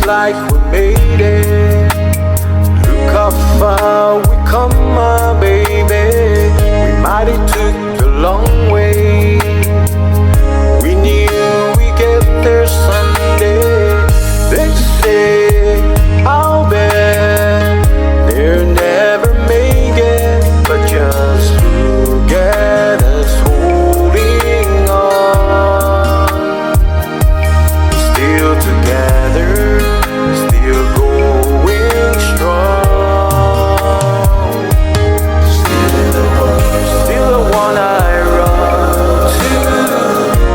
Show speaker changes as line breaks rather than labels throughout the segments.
like we made it. Look how far we come, my baby. We might have took the long way. We knew we get there someday. They say I'll bet they'll never make it, but just look at us holding on. Still together, still going strong. Still the one I run to,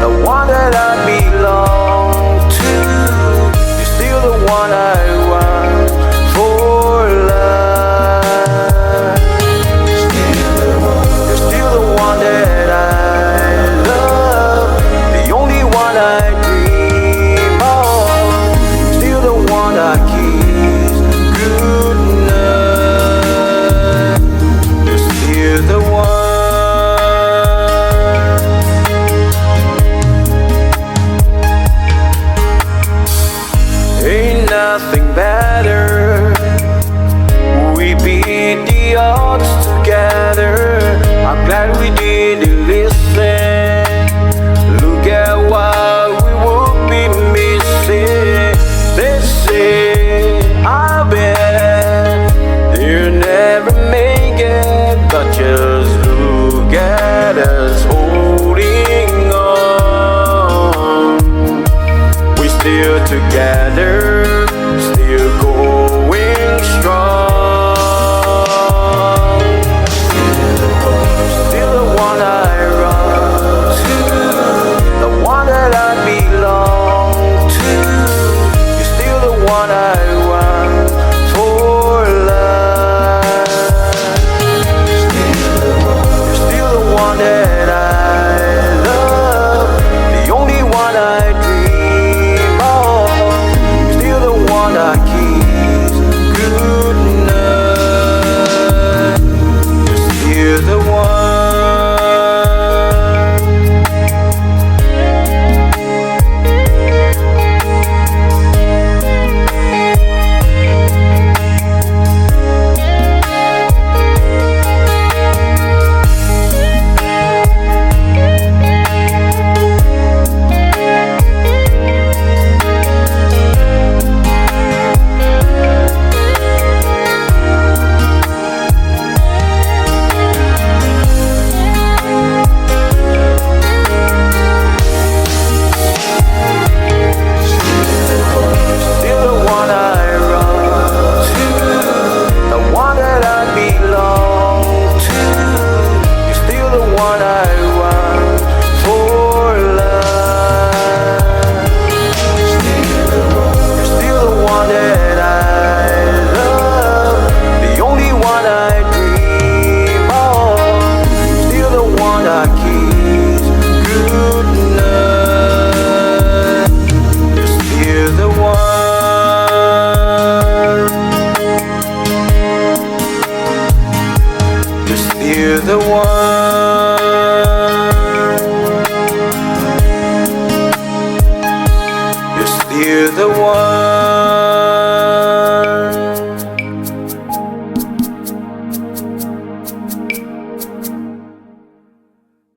the one that I belong to. You're still the one I want for life. You're still the one that I love, the only one I dream of. Still the one I kiss goodnight. You're still the one. Ain't nothing better. We beat the odds together. I'm glad we didn't listen. Look at what we would be missing. They say I bet they'll never make it, but just look at us holding on. We still together, still going strong. Still the one I run to, the one that I belong to. You're still the one I want for life. You're still the one that I love, the only one I dream of. You're still the one I kiss goodnight. You're still the one. You're the one. You're still the one.